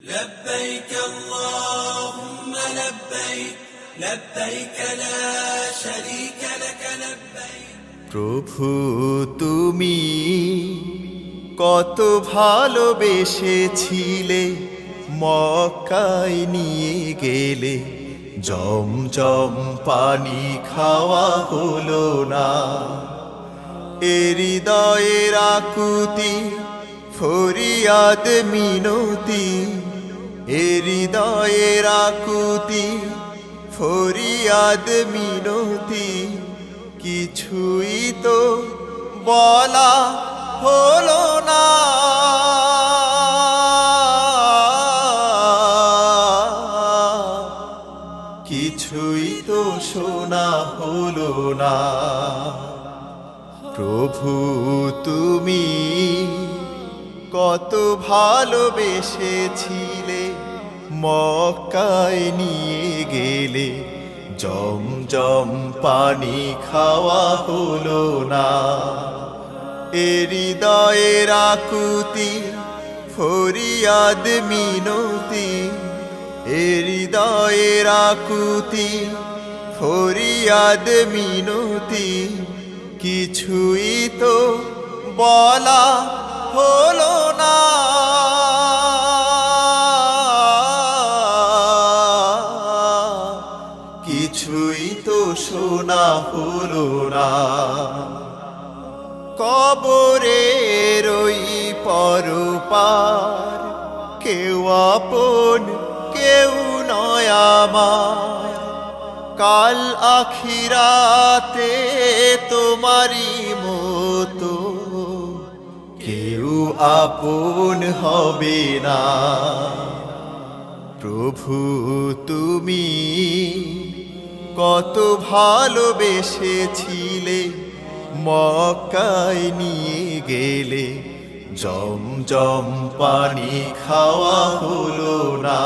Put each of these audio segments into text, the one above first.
لبيك اللهم لبيك لبيك لا شريك لك لبيك প্রভু তুমি কত ভালোবেসেছিলে মক্কায় নিয়ে গেলে জমজম পানি খাওয়া হলো না এ হৃদয়ের আকুতি ফরিয়াদ মিনতি এ হৃদয়ের আকুতি ফরিয়াদ মিনতি কিছুই তো বলা হলো না কিছুই তো শোনা হলো না প্রভু তুমি কত ভালোবেসেছিলে মক্কায় নিয়ে গেলে জমজম পানি খাওয়া হলো না এ হৃদয়ের আকুতি ফরিয়াদ মিনতি এ হৃদয়ের আকুতি ফরিয়াদ মিনতি কিছুই তো বলা হলো না কিছুই তো শোনা হলো না কবরের ওই পরপার কেউ আপন কেউ নয় আমার কাল আখিরাতে তোমারই মতো কেউ আপন হবে না প্রভু তুমি কত ভালোবেসেছিলে মক্কায় নিয়ে গেলে জমজম পানি খাওয়া হলো না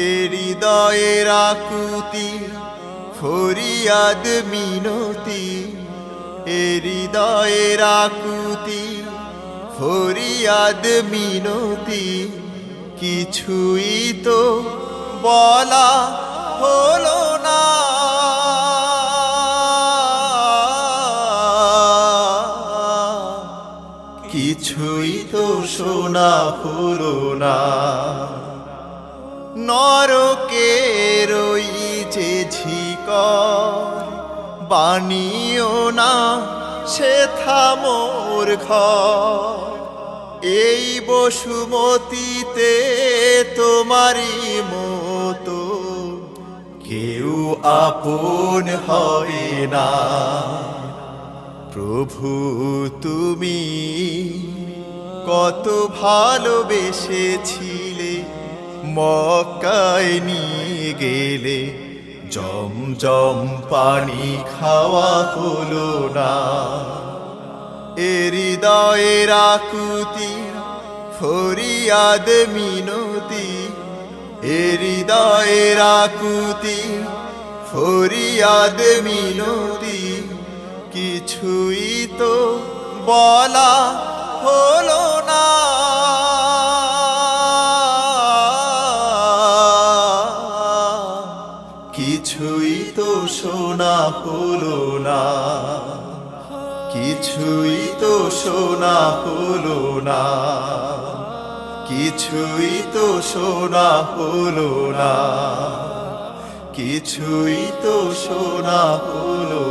এ হৃদয়ের আকুতি ফরিয়াদ মিনতি এ হৃদয়ের আকুতি ফরিয়াদ মিনতি কিছুই তো বলা হলো না কিছুই তো শোনা হলো না নরকের ওই যে ঝিকর বানিও না সে থামোর ঘর এই বসুমতিতে তোমারই মতো কেউ আপন হয় না প্রভু তুমি কত ভালোবেসেছিলে মক্কায় নিয়ে গেলে জমজম পানি খাওয়া হলো না এ হৃদয়ের আকুতি ফরিয়াদ মিনতি এ হৃদয়ের আকুতি ফরিয়াদ মিনতি কিছুই তো বলা হলো না কিছুই তো শোনা হলো না কিছুই তো শোনা হলো না কিছুই তো শোনা হলো না কিছুই তো শোনা হলো